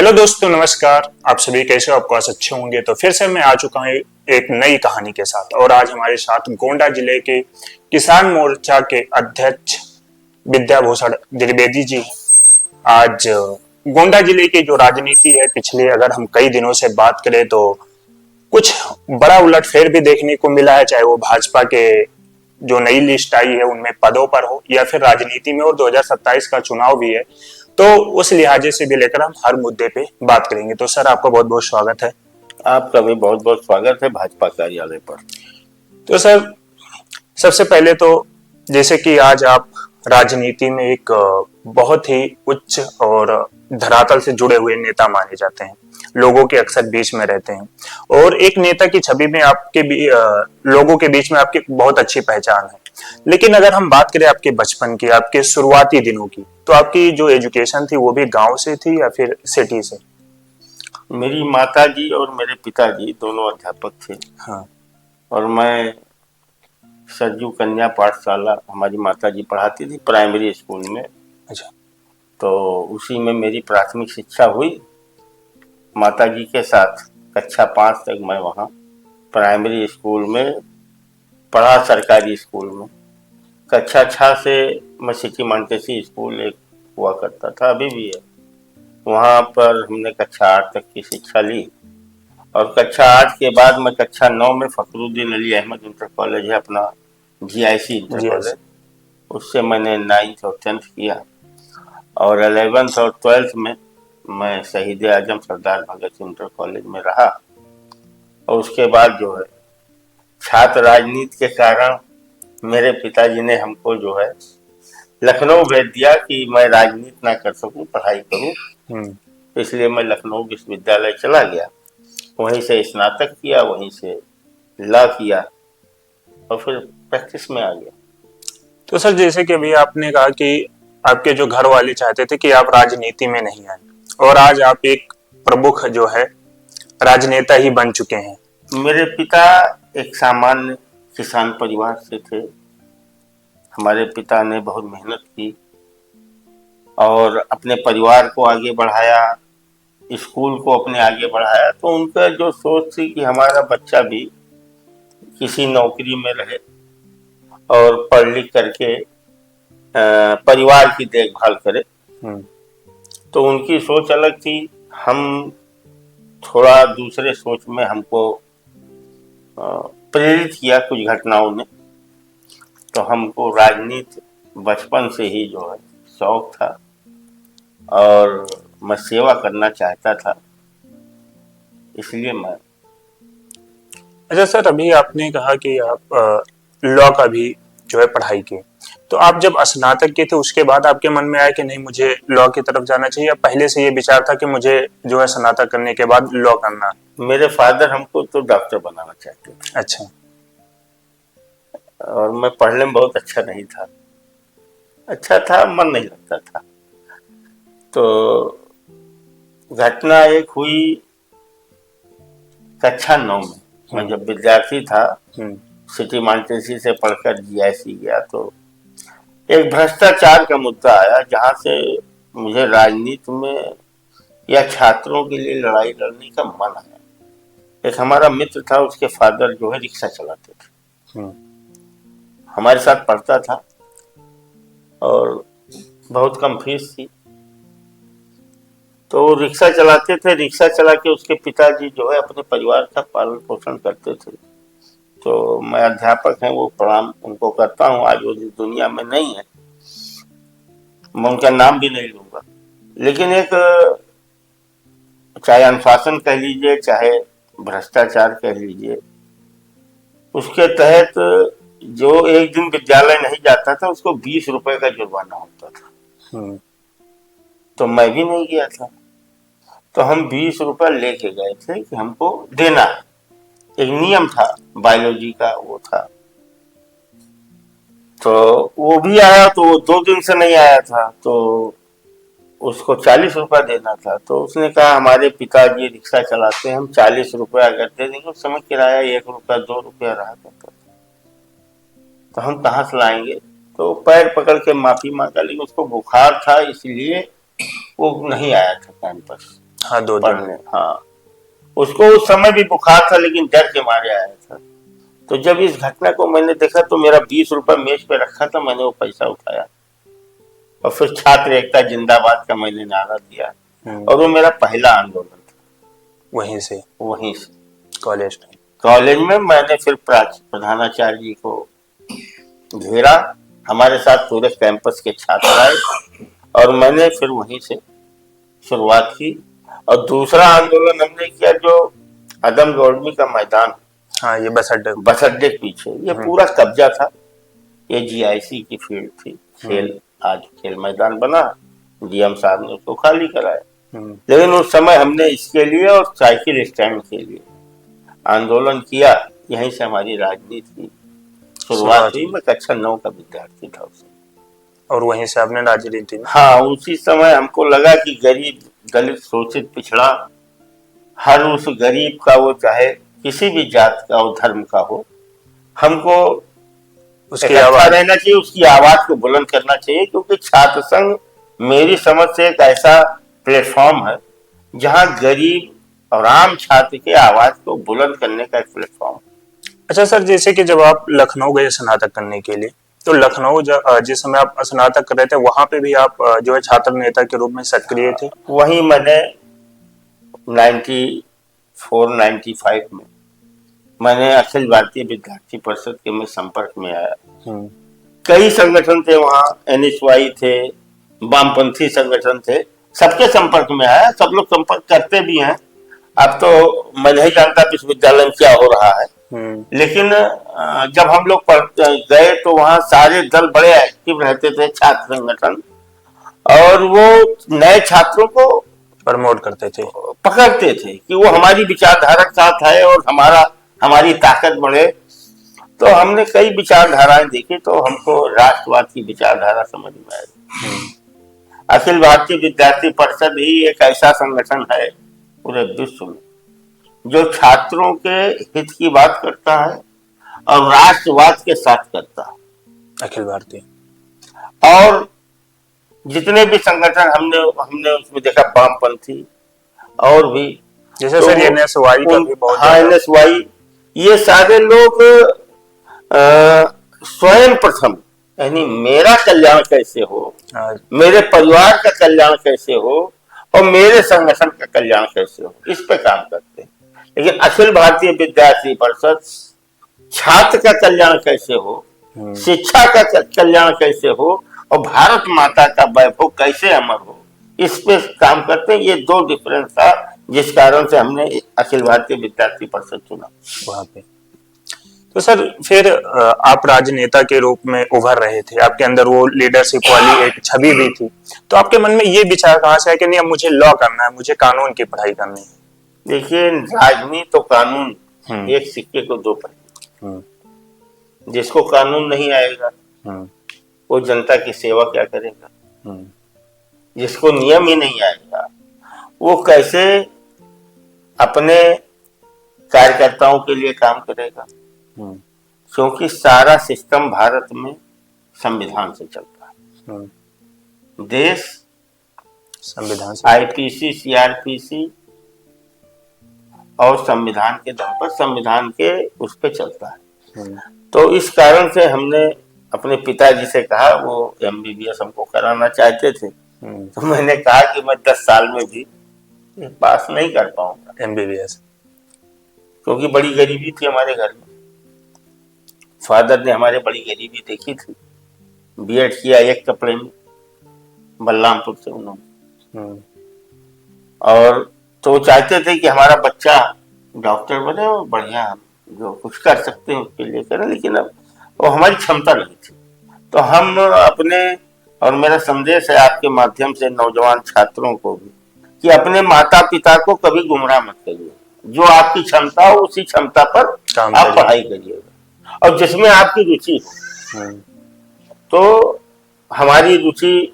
Hello दोस्तों, नमस्कार। आप सभी कैसे हो? आपको आज अच्छे होंगे। तो फिर से मैं आ चुका हूँ एक नई कहानी के साथ। और आज हमारे साथ गोंडा जिले के किसान मोर्चा के अध्यक्ष विद्याभूषण द्विवेदी जी। आज गोंडा जिले की जो राजनीति है, पिछले अगर हम कई दिनों से बात करें तो कुछ बड़ा उलटफेर भी देखने को मिला है, चाहे वो भाजपा के जो नई लिस्ट आई है उनमें पदों पर हो या फिर राजनीति में, और 2027 का चुनाव भी है। तो उस लिहाजे से भी लेकर हम हर मुद्दे पे बात करेंगे। तो सर, आपका बहुत बहुत स्वागत है। आपका भी बहुत बहुत स्वागत है भाजपा कार्यालय पर। तो सर, सबसे पहले तो जैसे कि आज आप राजनीति में एक बहुत ही उच्च और धरातल से जुड़े हुए नेता माने जाते हैं, लोगों के अक्सर बीच में रहते हैं और एक नेता की छवि में आपके लोगों के बीच में आपकी बहुत अच्छी पहचान है। लेकिन अगर हम बात करें आपके बचपन की, आपके शुरुआती दिनों की, तो आपकी जो एजुकेशन थी वो भी गांव से थी या फिर सिटी से? मेरी माताजी और मेरे पिताजी दोनों अध्यापक थे। हाँ। और मैं सरजू कन्या पाठशाला, हमारी माताजी पढ़ाती थी प्राइमरी स्कूल में। अच्छा। तो उसी में मेरी प्राथमिक शिक्षा हुई माताजी के साथ। कक्षा 5 तक मैं वहाँ प्राइमरी स्कूल में पढ़ा, सरकारी स्कूल में। कक्षा 6 से मैं सिटी मानटेसी स्कूल एक हुआ करता था, अभी भी है, वहाँ पर हमने कक्षा 8 तक की शिक्षा ली। और कक्षा 8 के बाद मैं कक्षा 9 में फखरुद्दीन अली अहमद इंटर कॉलेज है अपना, GIC इंटर जी। कॉलेज, उससे मैंने 9th और 10th किया। और 11th और 12th में मैं शहीद आजम सरदार भगत सिंह इंटर कॉलेज में रहा। और उसके बाद जो है छात्र राजनीति के कारण मेरे पिताजी ने हमको जो है लखनऊ भेज दिया कि मैं राजनीति ना कर सकूं, पढ़ाई करूं। इसलिए मैं लखनऊ विश्वविद्यालय चला गया, वहीं से स्नातक किया, वहीं से लॉ किया और फिर प्रैक्टिस में आ गया। तो सर, जैसे कि अभी आपने कहा कि आपके जो घर वाले चाहते थे कि आप राजनीति में नहीं आए, और आज आप एक प्रमुख जो है राजनेता ही बन चुके हैं। मेरे पिता एक सामान्य किसान परिवार से थे। हमारे पिता ने बहुत मेहनत की और अपने परिवार को आगे बढ़ाया, स्कूल को अपने आगे बढ़ाया। तो उनका जो सोच थी कि हमारा बच्चा भी किसी नौकरी में रहे और पढ़ लिख करके परिवार की देखभाल करे। तो उनकी सोच अलग थी। हम थोड़ा दूसरे सोच में हमको प्रेरित किया कुछ घटनाओं ने। तो हमको राजनीति बचपन से ही जो है शौक था और मैं सेवा करना चाहता था, इसलिए मैं। अच्छा सर, अभी आपने कहा कि आप लॉ का भी जो है पढ़ाई की, तो आप जब स्नातक के थे उसके बाद आपके मन में आया कि नहीं, मुझे लॉ की तरफ जाना चाहिए, या पहले से ये विचार था कि मुझे जो है स्नातक करने के बाद लॉ करना? मेरे फादर हमको तो डॉक्टर बनाना चाहते थे। अच्छा। और मैं पढ़ने में बहुत अच्छा नहीं था, अच्छा था, मन नहीं लगता था। तो घटना एक हुई कक्षा 9 में, मैं जब विद्यार्थी था, सिटी मानटेसी से पढ़कर GIC गया। तो एक भ्रष्टाचार का मुद्दा आया, जहां से मुझे राजनीति में या छात्रों के लिए लड़ाई लड़ने का मन आया। एक हमारा मित्र था, उसके फादर जो है रिक्शा चलाते थे, हमारे साथ पढ़ता था और बहुत कम फीस थी। तो रिक्शा चलाते थे, रिक्शा चला के उसके पिताजी जो है अपने परिवार का पालन पोषण करते थे। तो मैं अध्यापक हैं, वो प्रणाम उनको करता हूँ, आज वो दुनिया में नहीं है, मैं उनका नाम भी नहीं लूंगा। लेकिन एक, चाहे अनुशासन कह लीजिए चाहे भ्रष्टाचार कह लीजिए, उसके तहत जो एक दिन विद्यालय नहीं जाता था उसको 20 रुपए का जुर्माना होता था। तो मैं भी नहीं गया था। तो हम 20 रुपए लेके गए थे कि हमको देना है, एक नियम था बायोलॉजी का, वो था। तो वो भी आया, तो वो 2 दिन से नहीं आया था, तो उसको 40 रुपया देना था। तो उसने कहा हमारे पिताजी रिक्शा चलाते हैं, हम 40 रुपया अगर दे देंगे, उस समय किराया 1 रुपया 2 रुपया रहा करता था, तो हम कहाँ से लाएंगे। तो पैर पकड़ के माफी मांगा, लेकिन उसको बुखार था इसलिए वो नहीं आया था कैंपस। हाँ, 2 दिन। पढ़ने। हाँ, उसको उस समय भी बुखार था लेकिन डर के मारे आया था। तो जब इस घटना को मैंने देखा तो मेरा 20 रुपए मेज पे रखा था, मैंने वो पैसा उठाया और फिर छात्र एकता जिंदाबाद का मैंने नारा दिया। और वो मेरा पहला आंदोलन था। वहीं से वहीं से कॉलेज में। कॉलेज में मैंने फिर प्रधानाचार्य जी को घेरा, हमारे साथ पूरे कैंपस के छात्र आए और मैंने फिर वहीं से शुरुआत की। और दूसरा आंदोलन हमने किया जो अदम दौड़मी का मैदान, हाँ, ये बस अड्डे के पीछे, ये पूरा कब्जा था। ये जीआईसी की फील्ड थी, खेल आज खेल मैदान बना, डीएम साहब ने उसको खाली कराया। लेकिन उस समय हमने इसके लिए और साइकिल स्टैंड के लिए आंदोलन किया। यहीं से हमारी राजनीति की शुरुआत हुई। मैं कक्षा 9 का विद्यार्थी था उस समय। और वहीं से आपने राजनीति में। हाँ, उसी समय हमको लगा कि गरीब, दलित, शोषित, पिछड़ा, हर उस गरीब का, वो चाहे किसी भी जात का और धर्म का हो, हमको उसकी इकट्ठा आवाज रहना चाहिए, उसकी आवाज को बुलंद करना चाहिए। क्योंकि छात्र संघ मेरी समझ से एक ऐसा प्लेटफॉर्म है जहां गरीब और आम छात्र के आवाज को बुलंद करने का एक प्लेटफॉर्म। अच्छा सर, जैसे कि जब आप लखनऊ गए स्नातक करने के लिए, तो लखनऊ जिस समय आप स्नातक कर रहे थे, वहां पे भी आप जो है छात्र नेता के रूप में सक्रिय थे? वहीं मैंने 94-95 में मैंने अखिल भारतीय विद्यार्थी परिषद के में संपर्क में आया। कई संगठन थे वहाँ, एनएसवाई थे, वामपंथी संगठन थे, सबके संपर्क में आया। सब लोग संपर्क करते भी हैं। अब तो मैं नहीं जानता विश्वविद्यालय में क्या हो रहा है, लेकिन जब हम लोग गए तो वहाँ सारे दल बड़े एक्टिव रहते थे, छात्र संगठन, और वो नए छात्रों को प्रमोट करते थे, पकड़ते थे कि वो हमारी विचारधारा के साथ है और हमारी ताकत बढ़े। तो हमने कई विचारधाराएं देखी तो हमको राष्ट्रवाद की विचारधारा समझ में आई। अखिल भारतीय विद्यार्थी परिषद ही एक ऐसा संगठन है पूरे विश्व में जो छात्रों के हित की बात करता है और राष्ट्रवाद के साथ करता है। अखिल भारतीय और जितने भी संगठन हमने उसमें देखा, वामपंथी और भी, जैसे तो सर एनएसवाई का भी बहुत। हाँ, एनएसवाई, ये सारे लोग स्वयं प्रथम, यानी मेरा कल्याण कैसे हो, मेरे परिवार का कल्याण कैसे हो और मेरे संगठन का कल्याण कैसे हो, इस पे काम करते हैं। लेकिन अखिल भारतीय विद्यार्थी परिषद छात्र का कल्याण कैसे हो, शिक्षा का कल्याण कैसे हो और भारत माता का वैभव कैसे अमर हो, इस पे काम करते हैं। ये 2 डिफरेंस था जिस कारण से हमने अखिल भारतीय विद्यार्थी परिषद चुना वहां पे। तो सर फिर आप राजनेता के रूप में उभर रहे थे, आपके अंदर वो लीडरशिप वाली एक छवि भी थी, तो आपके मन में ये विचार कहाँ से है कि नहीं अब मुझे लॉ करना है, मुझे कानून की पढ़ाई करनी है? देखिए, राजनीति तो कानून, एक सिक्के को 2 पहलू। जिसको कानून नहीं आएगा वो जनता की सेवा क्या करेगा? जिसको नियम ही नहीं आएगा वो कैसे अपने कार्यकर्ताओं के लिए काम करेगा? क्योंकि सारा सिस्टम भारत में संविधान से चलता है। देश संविधान से, आईपीसी, सीआरपीसी और संविधान के दम पर, संविधान के उस पे चलता है। तो इस कारण से हमने अपने पिताजी से कहा, वो एमबीबीएस हमको कराना चाहते थे, तो मैंने कहा कि मैं 10 साल में भी पास नहीं कर पाऊंगा एमबीबीएस, क्योंकि बड़ी गरीबी थी हमारे घर में। फादर ने हमारे बड़ी गरीबी देखी थी। बीएड किया एक कपड़े में, बलरामपुर से उन्होंने, और तो चाहते थे कि हमारा बच्चा डॉक्टर बने और बढ़िया हम जो कुछ कर सकते हैं उसके लिए करें, लेकिन अब वो हमारी क्षमता नहीं थी। तो हम अपने, और मेरा संदेश है आपके माध्यम से नौजवान छात्रों को भी, कि अपने माता पिता को कभी गुमराह मत करिए। जो आपकी क्षमता हो उसी क्षमता पर आप पढ़ाई करिएगा और जिसमें आपकी रुचि हो। तो हमारी रुचि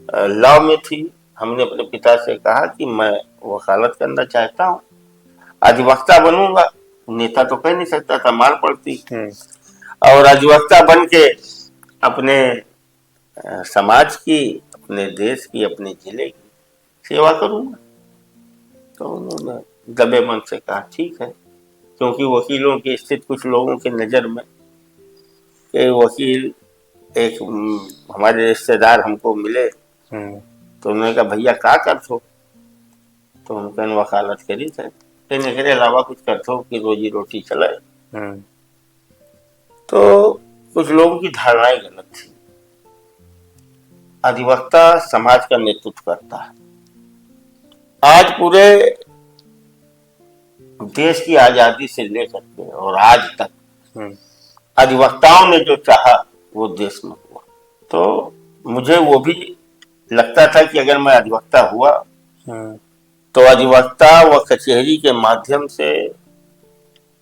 लॉ में थी। हमने अपने पिता से कहा कि मैं वकालत करना चाहता हूँ, अधिवक्ता बनूंगा। नेता तो कह नहीं सकता था, मार पड़ती। और अधिवक्ता बन के अपने समाज की, अपने देश की, अपने जिले की सेवा करूंगा। तो उन्होंने दबे मन से कहा ठीक है, क्योंकि वकीलों की स्थिति कुछ लोगों की नज़र में कि वकील एक हमारे रिश्तेदार हमको मिले, तो उन्होंने कहा भैया क्या करते हो? तो उनका वकालत करी थे, लेकिन एकरे अलावा कुछ करते हो कि रोजी रोटी चले। तो कुछ लोगों की धारणाएं गलत थी। अधिवक्ता समाज का नेतृत्व करता है। आज पूरे देश की आजादी से लेकर के और आज तक अधिवक्ताओं ने जो चाहा वो देश में हुआ। तो मुझे वो भी लगता था कि अगर मैं अधिवक्ता हुआ तो अधिवक्ता व कचहरी के माध्यम से,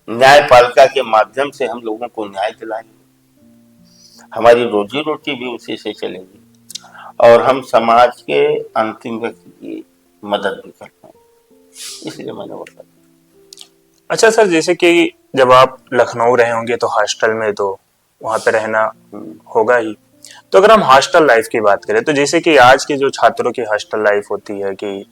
न्यायपालिका के माध्यम से हम लोगों को न्याय दिलाएंगे, हमारी रोजी रोटी भी उसी से चलेगी और हम समाज के अंतिम व्यक्ति की मदद भी कर पाएंगे। इसलिए मैंने वो किया। अच्छा सर, जैसे कि जब आप लखनऊ रहे होंगे तो हॉस्टल में तो वहां पे रहना होगा ही, तो अगर हम हॉस्टल लाइफ की बात करें तो जैसे कि आज के जो छात्रों की हॉस्टल लाइफ होती है कि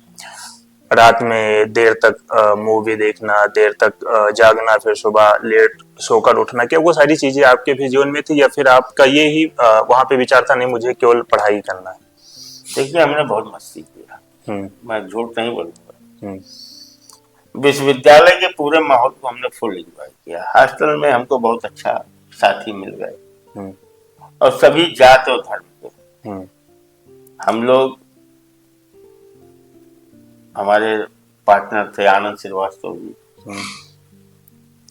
रात में देर तक मूवी देखना, देर तक जागना, फिर सुबह लेट सोकर उठना, क्या वो सारी चीजें आपके भी जीवन में थी या फिर आपका ये ही वहां पे विचार था नहीं मुझे केवल पढ़ाई करना है? देखिए हमने बहुत मस्ती किया, मैं झूठ नहीं बोलूंगा। विश्वविद्यालय के पूरे माहौल को हमने फुल एंजॉय किया। हॉस्टल में हमको बहुत अच्छा साथी मिल गए और सभी जात और धर्म के। हम लोग, हमारे पार्टनर थे आनंद श्रीवास्तव जी,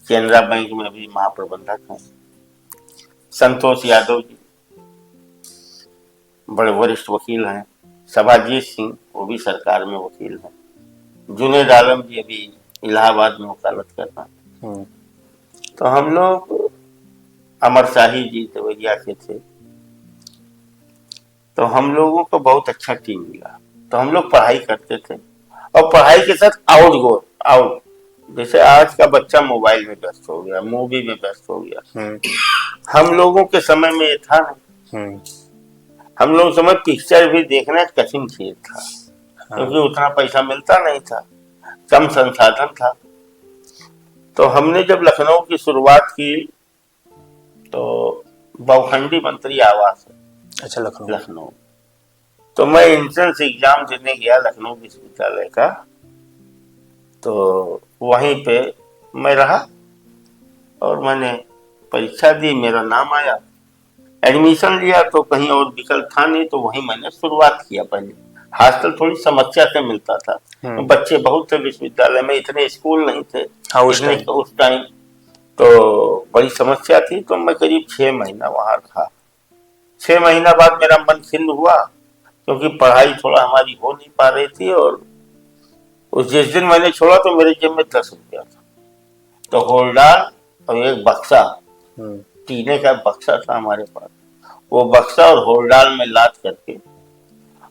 केनरा बैंक में भी महाप्रबंधक हैं, संतोष यादव जी बड़े वरिष्ठ वकील हैं, सभाजीत सिंह वो भी सरकार में वकील हैं, जुनेद आलम जी अभी इलाहाबाद में वकालत कर रहे हैं। तो हम लोग, अमर शाही जी देवरिया के थे, तो हम लोगों को बहुत अच्छा टीम मिला। तो हम लोग पढ़ाई करते थे और पढ़ाई के साथ आउट, जैसे आज का बच्चा मोबाइल में व्यस्त हो गया, मूवी में व्यस्त हो गया, हम लोगों के समय में ये था नहीं। हम लोग समय पिक्चर भी देखना कठिन चीज था, क्योंकि उतना पैसा मिलता नहीं था, कम संसाधन था। तो हमने जब लखनऊ की शुरुआत की तो बहुखंडी मंत्री आवास है, अच्छा लखनऊ, तो मैं एंट्रेंस एग्जाम देने गया लखनऊ विश्वविद्यालय का, तो वहीं पे मैं रहा और मैंने परीक्षा दी, मेरा नाम आया, एडमिशन लिया तो कहीं और विकल्प था नहीं, तो वहीं मैंने शुरुआत किया। पहले हॉस्टल थोड़ी समस्या से मिलता था, तो बच्चे बहुत थे विश्वविद्यालय में, इतने स्कूल नहीं थे उस टाइम, तो बड़ी समस्या थी। तो मैं करीब 6 महीना वहां रहा। 6 महीना बाद मेरा मन खिन्न हुआ, क्योंकि पढ़ाई थोड़ा हमारी हो नहीं पा रही थी, और उस जिस दिन मैंने छोड़ा तो मेरे जेब में 10 रुपया था, तो होल्डार और एक बक्सा, टीने का बक्सा था हमारे पास, वो बक्सा और होल्डार में लाद करके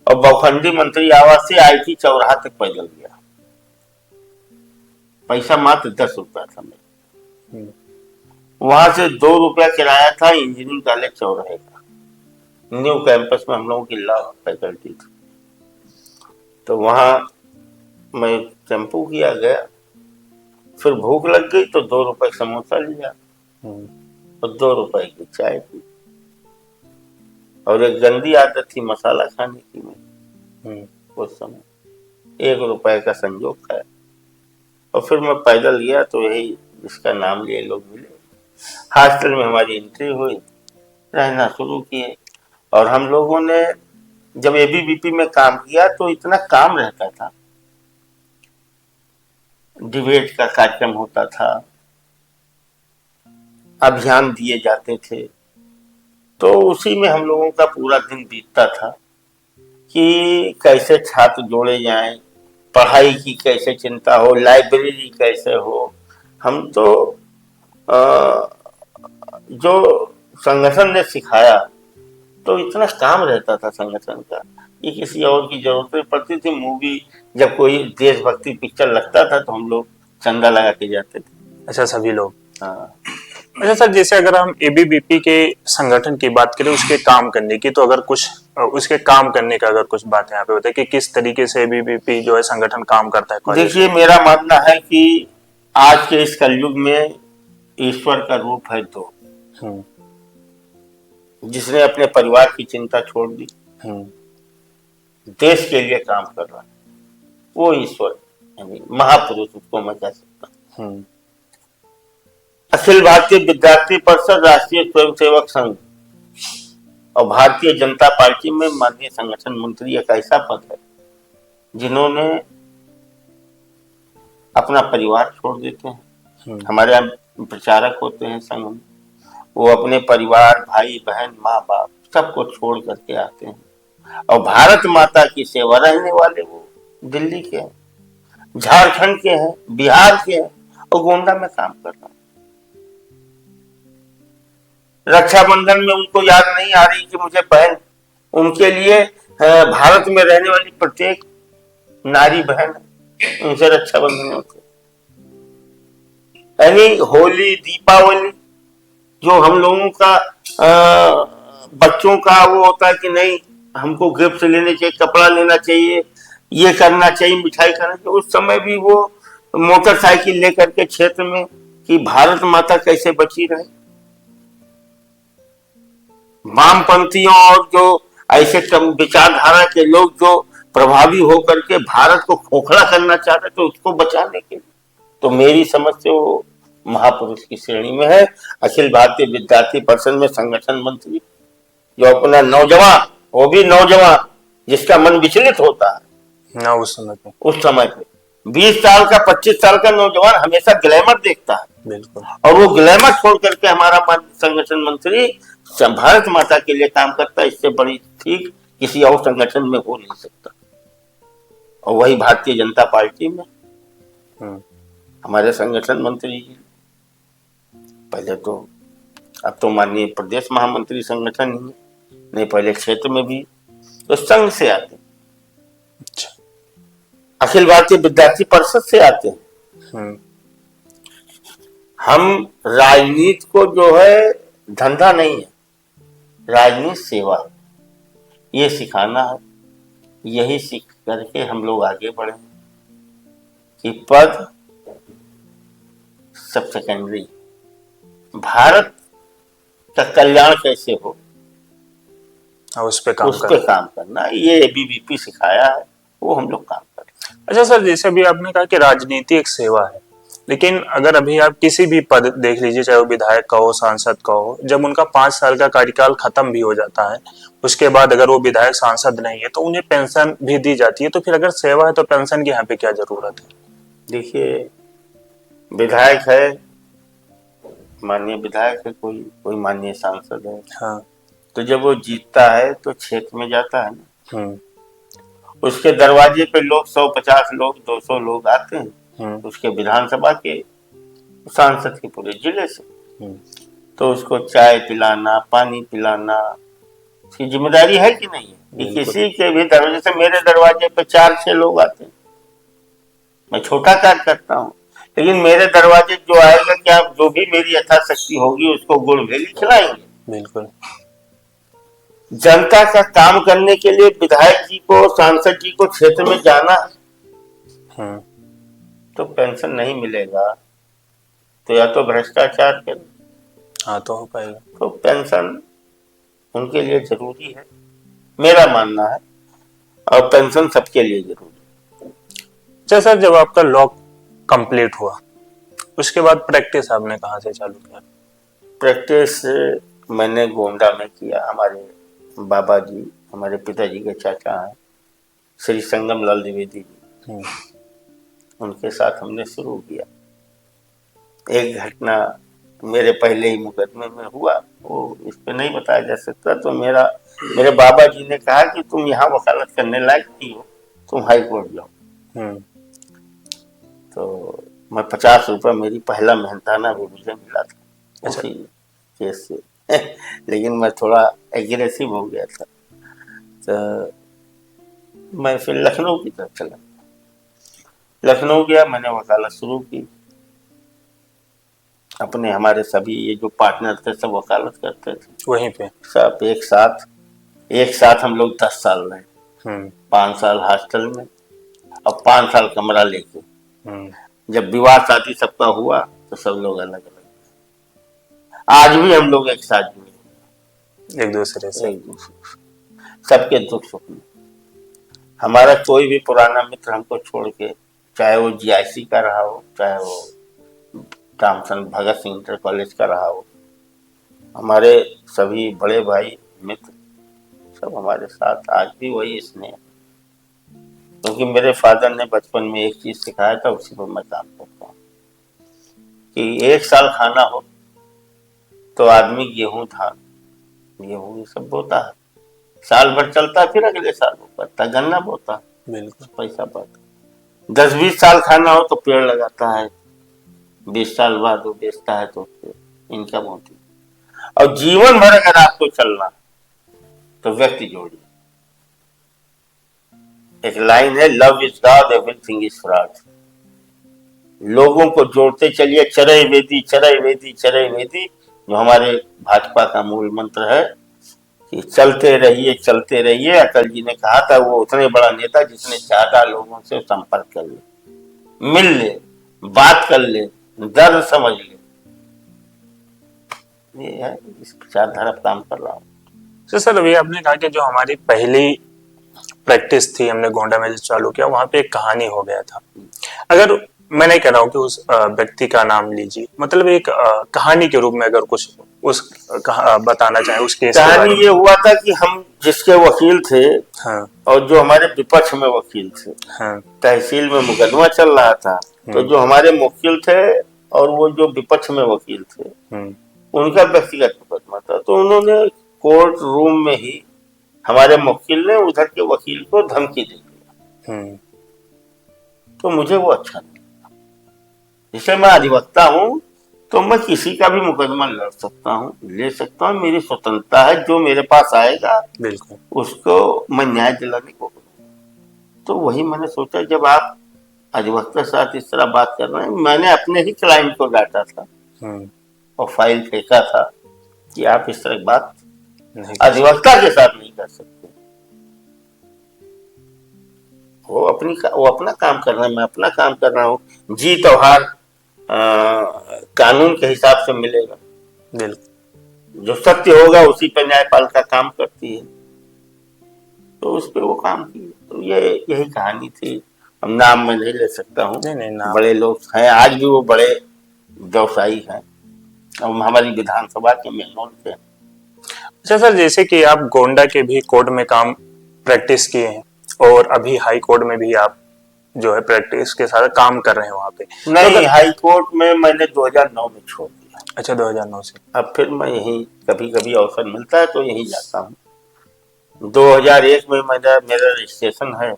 और बहुखंडी मंत्री आवास से आईटी चौराहा तक पैदल गया। पैसा मात्र 10 रुपया था मेरा। वहां से 2 रुपया किराया था इंजीनियरिंग कॉलेज चौराहे का, न्यू कैंपस में हम लोगों की लॉ फैकल्टी थी। तो वहां मैं टेम्पू किया गया, फिर भूख लग गई तो 2 रुपए समोसा लिया और 2 रुपए की चाय पी, और एक गंदी आदत थी मसाला खाने की मैं उस समय 1 रुपए का संजोग खाया, और फिर मैं पैदल गया तो यही जिसका नाम लिए लोग मिले, हॉस्टल में हमारी एंट्री हुई, रहना शुरू किए। और हम लोगों ने जब एबीवीपी में काम किया तो इतना काम रहता था, डिबेट का कार्यक्रम होता था, अभियान दिए जाते थे, तो उसी में हम लोगों का पूरा दिन बीतता था कि कैसे छात्र जोड़े जाएं, पढ़ाई की कैसे चिंता हो, लाइब्रेरी कैसे हो। हम तो जो संगठन ने सिखाया, तो इतना काम रहता था संगठन का कि किसी और की जरूरत नहीं पड़ती थी। मूवी जब कोई देशभक्ति पिक्चर लगता था तो हम लोग चंदा लगा के जाते थे। अच्छा, सभी लोग? हाँ। अच्छा सर, जैसे अगर हम एबीवीपी के संगठन की बात करें, उसके काम करने की, तो अगर कुछ उसके काम करने का अगर कुछ बात यहाँ पे बताए कि किस तरीके से एबीवीपी जो है संगठन काम करता है कॉलेज देखिए, में। मेरा मानना है कि आज के इस कलयुग में ईश्वर का रूप है दो। हम्म। जिसने अपने परिवार की चिंता छोड़ दी, हम्म। देश के लिए काम कर रहा है, वो ईश्वर यानी महापुरुष उसको मैं कह सकता हूँ। हम्म। अखिल भारतीय विद्यार्थी परिषद, राष्ट्रीय स्वयंसेवक संघ और भारतीय जनता पार्टी में माननीय संगठन मंत्री एक ऐसा पद है जिन्होंने अपना परिवार छोड़ देते हैं। हमारे यहाँ प्रचारक होते हैं संघ में, वो अपने परिवार, भाई बहन, माँ बाप सबको छोड़ करके आते हैं और भारत माता की सेवा। रहने वाले वो दिल्ली के हैं, झारखंड के हैं, बिहार के हैं और गोंडा में काम कर रहे हैं। रक्षाबंधन में उनको याद नहीं आ रही कि मुझे बहन, उनके लिए भारत में रहने वाली प्रत्येक नारी बहन उनसे रक्षाबंधन होते। यानी होली, दीपावली जो हम लोगों का बच्चों का वो होता है कि नहीं हमको गिफ्ट लेने चाहिए, कपड़ा लेना चाहिए, ये करना चाहिए, मिठाई खाना चाहिए, उस समय भी वो मोटरसाइकिल लेकर के क्षेत्र में कि भारत माता कैसे बची रहे। वामपंथियों और जो ऐसे विचारधारा के लोग जो प्रभावी होकर के भारत को खोखला करना चाहते थे उसको बचाने के लिए, तो मेरी समझ से वो महापुरुष की श्रेणी में है। अखिल भारतीय विद्यार्थी परिषद में संगठन मंत्री जो अपना नौजवान, वो भी नौजवान जिसका मन विचलित होता है ना उस समय पे 20 साल का, 25 साल का नौजवान हमेशा ग्लैमर देखता है, बिल्कुल। और वो ग्लैमर छोड़ करके हमारा संगठन मंत्री भारत माता के लिए काम करता है। इससे बड़ी ठीक किसी और संगठन में हो नहीं सकता। और वही भारतीय जनता पार्टी में हमारे संगठन मंत्री जी पहले तो, अब तो माननीय प्रदेश महामंत्री संगठन ही है, नहीं पहले क्षेत्र में भी तो संघ से आते, अखिल भारतीय विद्यार्थी परिषद से आते हैं। हम राजनीति को जो है धंधा नहीं है, राजनीति सेवा, ये सिखाना है। यही सीख करके हम लोग आगे बढ़े कि पद सब सेकेंडरी, भारत का कल्याण कैसे हो उस पे काम करना, ये एबीवीपी सिखाया है, वो हम लोग काम कर रहे हैं। अच्छा सर, जैसे अभी आपने कहा कि राजनीति एक सेवा है, लेकिन अगर अभी आप किसी भी पद देख लीजिए, चाहे वो विधायक का हो, सांसद का हो, जब उनका 5 साल का कार्यकाल खत्म भी हो जाता है, उसके बाद अगर वो विधायक सांसद नहीं है तो उन्हें पेंशन भी दी जाती है। तो फिर अगर सेवा है तो पेंशन की यहाँ पे क्या जरूरत है? देखिए, विधायक है, माननीय विधायक है, कोई माननीय सांसद है, हाँ। तो जब वो जीतता है तो क्षेत्र में जाता है ना, उसके दरवाजे पे लोग 150 लोग, 200 लोग आते हैं, उसके विधानसभा के सांसद के पूरे जिले से, तो उसको चाय पिलाना, पानी पिलाना, उसकी जिम्मेदारी है कि नहीं है? कि किसी के भी दरवाजे से, मेरे दरवाजे पे 4-6 लोग आते हैं, मैं छोटा कार्य करता हूँ, लेकिन मेरे दरवाजे जो आएगा, क्या जो भी मेरी यथाशक्ति होगी उसको गुड़ भेली खिलाएंगे। बिल्कुल। जनता का काम करने के लिए विधायक जी को, सांसद जी को क्षेत्र में जाना है, तो पेंशन नहीं मिलेगा तो या तो भ्रष्टाचार करें, हाँ तो हो पाएगा। तो पेंशन उनके लिए जरूरी है, मेरा मानना है, और पेंशन सबके लिए जरूरी है। अच्छा सर, जब आपका लॉ कंप्लीट हुआ उसके बाद प्रैक्टिस आपने कहाँ से चालू किया? प्रैक्टिस मैंने गोंडा में किया। हमारे बाबा जी, हमारे पिताजी के चाचा हैं, श्री संगम लाल द्विवेदी जी, उनके साथ हमने शुरू किया। एक घटना मेरे पहले ही मुकदमे में हुआ, वो इस पे नहीं बताया जा सकता, तो मेरे बाबा जी ने कहा कि तुम यहाँ वकालत करने लायक नहीं हो, तुम हाई कोर्ट जाओ। तो मैं 50 रुपये, मेरी पहला मेहनताना भी मुझे मिला था उसी केस से लेकिन मैं थोड़ा एग्रेसिव हो गया था, तो मैं फिर लखनऊ की तरफ चला। लखनऊ गया, मैंने वकालत शुरू की। अपने हमारे सभी ये जो पार्टनर थे सब वकालत करते थे, वहीं पे। सब एक साथ हम लोग 10 साल रहे, हम्म 5 साल हॉस्टल में और 5 साल कमरा लेके। हम्म जब विवाह शादी सबका हुआ तो सब लोग अलग अलग। आज भी हम लोग एक साथ जुड़े एक दूसरे से। हुए, एक दूसरे से, सबके दुख सुख में। हमारा कोई भी पुराना मित्र हमको छोड़ के, चाहे वो जीआईसी का रहा हो, चाहे वो रामचंद्र भगत सिंह इंटर कॉलेज का रहा हो, हमारे सभी बड़े भाई मित्र सब हमारे साथ आज भी वही स्नेह। क्योंकि मेरे फादर ने बचपन में एक चीज सिखाया था, उसी पर मैं काम करता हूँ कि 1 साल खाना हो तो आदमी गेहूं धान गेहूं ये सब बोता है, साल भर चलता है, फिर अगले साल वो करता है, गन्ना बोता है, बिल्कुल। पैसा पाता है। 10-20 साल खाना हो तो पेड़ लगाता है, 20 साल बाद वो बेचता है तो इनकम होती है। और जीवन भर अगर आपको चलना है, तो व्यक्ति जोड़िए। एक लाइन है, love is God everything is fraud. लोगों को जोड़ते चलिए, चरय वेदी चरय वेदी चरय वेदी, जो हमारे भाजपा का मूल मंत्र है कि चलते रहिए। अटल जी ने कहा था, वो उतने बड़ा नेता जिसने ज्यादा लोगों से संपर्क कर ले, मिल ले, बात कर ले, दर्द समझ ले। ये है, इस विचारधारा पर काम कर रहा हूँ। तो सर अभी आपने कहा कि जो हमारी पहली प्रैक्टिस थी, हमने गोंडा में जो चालू किया, वहां पे एक कहानी हो गया था। अगर मैं नहीं कह रहा हूँ कि उस व्यक्ति का नाम लीजिए, मतलब एक कहानी के रूप में अगर कुछ उस बताना चाहे उस केस के बारे कहानी में। ये हुआ था कि हम जिसके वकील थे, हाँ और जो हमारे विपक्ष में वकील थे, हाँ। तहसील में मुकदमा चल रहा था, तो जो हमारे मुवक्किल थे और वो जो विपक्ष में वकील थे, उनका व्यक्तिगत मुकदमा था। तो उन्होंने कोर्ट रूम में ही हमारे मुवक्किल ने उधर के वकील को धमकी दे दिया। तो मुझे वो अच्छा नहीं लगा। जैसे मैं अधिवक्ता हूँ तो मैं किसी का भी मुकदमा लड़ सकता हूँ, ले सकता हूँ, मेरी स्वतंत्रता है। जो मेरे पास आएगा बिल्कुल। उसको मैं न्याय दिलाने को करूँगा। तो वही मैंने सोचा, जब आप अधिवक्ता साथ इस तरह बात कर रहे हैं, मैंने अपने ही क्लाइंट को डांटा था और फाइल फेंका था कि आप इस तरह की बात अधिवक्ता के साथ नहीं कर सकते। वो अपना काम कर रहा है, मैं अपना काम कर रहा हूँ। जीत और हार कानून के हिसाब से मिलेगा। बिल्कुल। जो सत्य होगा उसी पर न्यायपालिका काम करती है। तो उस पर वो काम किए। तो ये यही कहानी थी। अब नाम मैं नहीं ले सकता हूँ, बड़े लोग हैं, आज भी वो बड़े व्यवसायी हैं और हमारी विधानसभा के मेहमान थे। अच्छा सर, जैसे कि आप गोंडा के भी कोर्ट में काम प्रैक्टिस किए हैं और अभी हाई कोर्ट में भी आप जो है प्रैक्टिस के साथ काम कर रहे हैं वहाँ पे। नहीं, तो हाई कोर्ट में मैंने 2009 में छोड़ दिया। अच्छा, 2009 से। अब फिर मैं यहीं कभी कभी अवसर मिलता है तो यहीं जाता हूँ। 2001 में मेरा रजिस्ट्रेशन है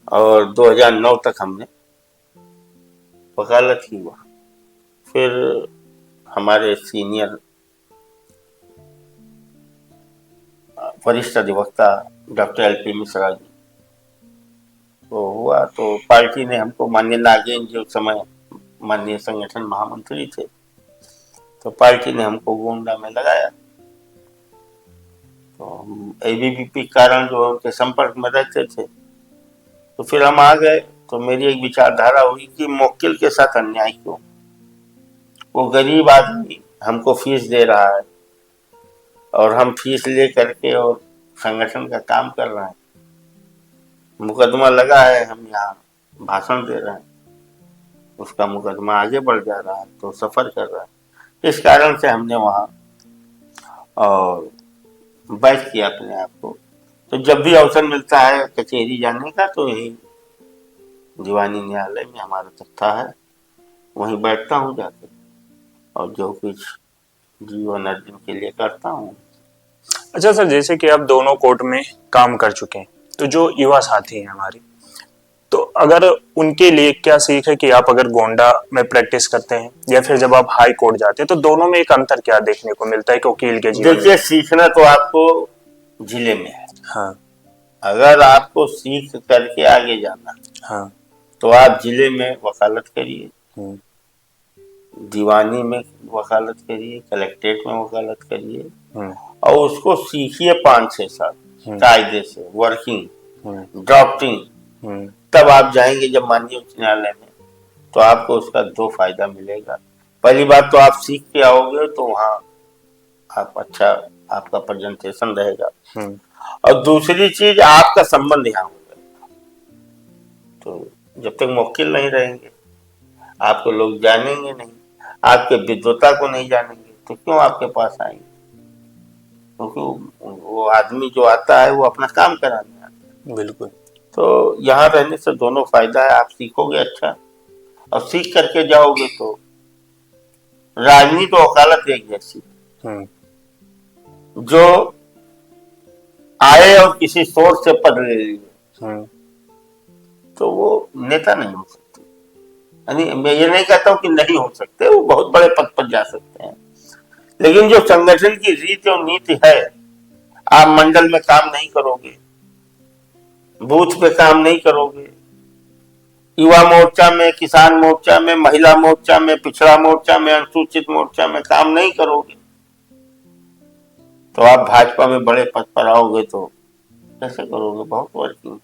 और 2009 तक हमने वकालत की वहाँ। फिर हमारे सीनियर वरिष्ठ अधिवक्ता डॉक्टर एल.पी. मिश्रा जी तो हुआ, तो पार्टी ने हमको, माननीय नागेंद्र जी उस समय माननीय संगठन महामंत्री थे, तो पार्टी ने हमको गोंडा में लगाया। तो हम एबीवीपी कारण जो उनके संपर्क में रहते थे, तो फिर हम आ गए। तो मेरी एक विचारधारा हुई कि मुवक्किल के साथ अन्याय क्यों। वो गरीब आदमी हमको फीस दे रहा है और हम फीस ले करके और संगठन का काम कर रहे हैं, मुकदमा लगा है, हम यहाँ भाषण दे रहे हैं, उसका मुकदमा आगे बढ़ जा रहा है तो सफर कर रहा है। इस कारण से हमने वहाँ और बैठ किया अपने आप को। तो जब भी अवसर मिलता है कचहरी जाने का, तो यही दीवानी न्यायालय में हमारा तख्ता है, वहीं बैठता हूँ जाकर और जो कुछ जीवन अर्जन के लिए करता हूँ। अच्छा सर, जैसे कि आप दोनों कोर्ट में काम कर चुके हैं, तो जो युवा साथी हैं हमारे, तो अगर उनके लिए क्या सीख है कि आप अगर गोंडा में प्रैक्टिस करते हैं या फिर जब आप हाई कोर्ट जाते हैं, तो दोनों में एक अंतर क्या देखने को मिलता है कि वकील के जीवन में? देखिए, सीखना तो आपको जिले में है। हाँ अगर आपको सीख करके आगे जाना, हाँ। तो आप जिले में वकालत करिए। दीवानी में वकालत करिए, कलेक्ट्रेट में वकालत करिए, हम्म, और उसको सीखिए 5-6 साल कायदे से, वर्किंग, ड्राफ्टिंग। हम्म, तब आप जाएंगे जब माननीय उच्च न्यायालय में, तो आपको उसका 2 फायदा मिलेगा। पहली बात तो आप सीख के आओगे तो वहाँ आप अच्छा, आपका प्रेजेंटेशन रहेगा, हम्म, और दूसरी चीज आपका संबंध यहाँ होगा। तो जब तक मुवक्किल नहीं रहेंगे, आपको लोग जानेंगे नहीं, आपके विद्वता को नहीं जानेंगे, तो क्यों आपके पास आएंगे? क्योंकि वो आदमी जो आता है वो अपना काम कराने आता है। बिल्कुल। तो यहाँ रहने से दोनों फायदा है, आप सीखोगे अच्छा, और सीख करके जाओगे तो राजनीति और वकालत एक जैसी, हम्म, जो आए और किसी सोर्स से पद ले लिए हम्म, तो वो नेता नहीं हो सकते। यानी मैं ये नहीं कहता हूँ कि नहीं हो सकते, वो बहुत बड़े पद पर जा सकते हैं, लेकिन जो संगठन की रीति और नीति है, आप मंडल में काम नहीं करोगे, बूथ पे काम नहीं करोगे, युवा मोर्चा में, किसान मोर्चा में, महिला मोर्चा में, पिछड़ा मोर्चा में, अनुसूचित मोर्चा में काम नहीं करोगे, तो आप भाजपा में बड़े पद पर आओगे तो कैसे करोगे? बहुत वर्किंग।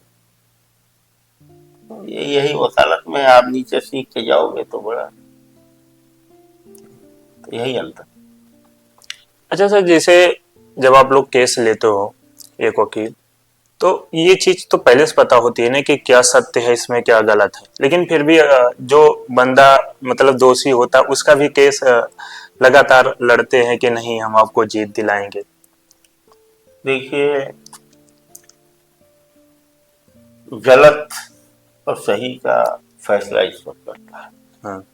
ये यही वकालत में आप नीचे सीख के जाओगे तो बड़ा, तो यही अंतर। अच्छा सर, जैसे जब आप लोग केस लेते हो एक वकील, तो ये चीज तो पहले से पता होती है ना कि क्या सत्य है इसमें, क्या गलत है, लेकिन फिर भी जो बंदा मतलब दोषी होता है उसका भी केस लगातार लड़ते हैं कि नहीं हम आपको जीत दिलाएंगे। देखिए, गलत और सही का फैसला ईश्वर करता है। हाँ,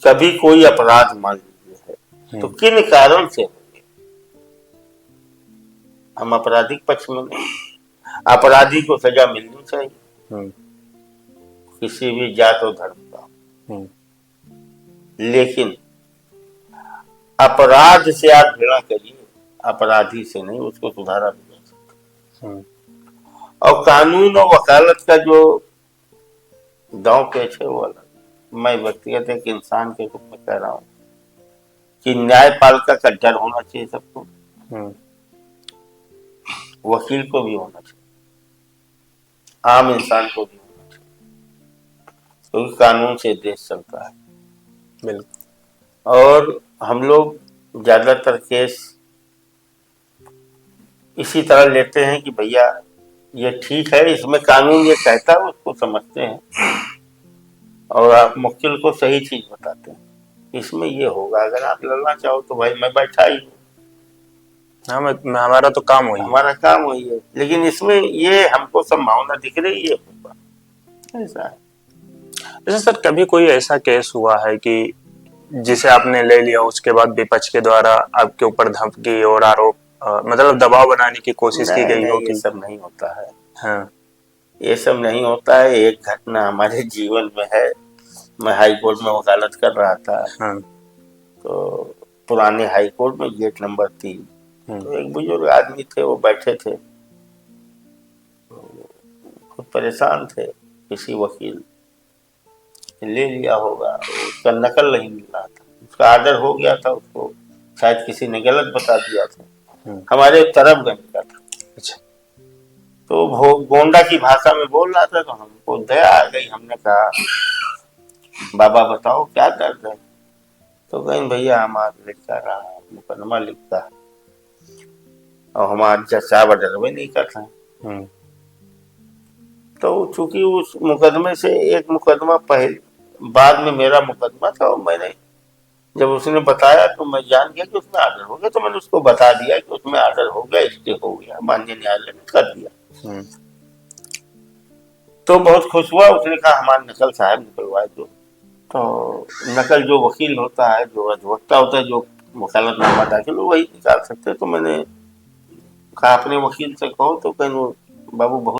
कभी कोई अपराध मान लीजिए है तो किन कारण से होंगे, हम आपराधिक पक्ष में नहीं, अपराधी को सजा मिलनी चाहिए, हम्म, किसी भी जात और धर्म का। हम्म, लेकिन अपराध से आप घृणा करिए, अपराधी से नहीं, उसको सुधारा भी जा सकता। हम्म, और कानून और वकालत का जो दांव पेच है वो अलग। मैं व्यक्तिगत एक इंसान के रूप में कह रहा हूँ कि न्यायपालिका का डर होना चाहिए सबको, हम्म, वकील को भी होना चाहिए, आम इंसान को भी होना चाहिए, क्योंकि कानून से देश चलता है। बिल्कुल। और हम लोग ज्यादातर केस इसी तरह लेते हैं कि भैया ये ठीक है, इसमें कानून ये कहता है, उसको समझते हैं, और आप मुवक्किल को सही चीज बताते हैं, इसमें ये होगा, अगर आप लड़ना चाहो तो भाई मैं बैठा ही हूँ, हाँ, हमारा तो काम वही है। हमारा काम वही है, लेकिन इसमें ये हमको संभावना दिख रही है होगा, ऐसा है। अच्छा सर, कभी कोई ऐसा केस हुआ है कि जिसे आपने ले लिया उसके बाद विपक्ष के द्वारा आपके ऊपर धमकी और आरोप मतलब दबाव बनाने की कोशिश की नहीं गई हो नहीं, ये कि? सब नहीं होता है, हाँ, ये सब नहीं होता है। एक घटना हमारे जीवन में है, मैं हाई कोर्ट में वकालत कर रहा था, हाँ, तो पुराने हाई कोर्ट में गेट नंबर 3, तो एक बुजुर्ग आदमी थे, वो बैठे थे, खुद परेशान थे, किसी वकील ने ले लिया होगा, उसका नकल नहीं मिल रहा था, उसका आर्डर हो गया था, उसको शायद किसी ने गलत बता दिया था, हमारे तरफगंज का था, अच्छा, तो वो गोंडा की भाषा में बोल रहा था, तो हमको दया आ गई, हमने कहा बाबा बताओ क्या दर्द है? तो कहीं भैया हमारा लड़का रहा मुकदमा लिखता है और हमारा जज साहब डरवे नहीं करता है। हम्म, तो चूंकि उस मुकदमे से एक मुकदमा पहले बाद में मेरा मुकदमा था, और मैंने जब उसने बताया तो मैं जान गया कि उसमें आर्डर हो गया, तो मैंने उसको बता दिया कि उसमें आर्डर हो गया, स्टे हो गया, माननीय न्यायालय ने कर दिया। तो बहुत खुश हुआ, उसने कहा हमारा नकल साहब निकलवाए दो। तो नकल जो वकील होता है, जो अधिवक्ता होता है, जो वकालतनामा दाखिल वही निकाल सकते हैं। तो मैंने कहा अपने वकील से कहो, तो कहीं बाबू बहुत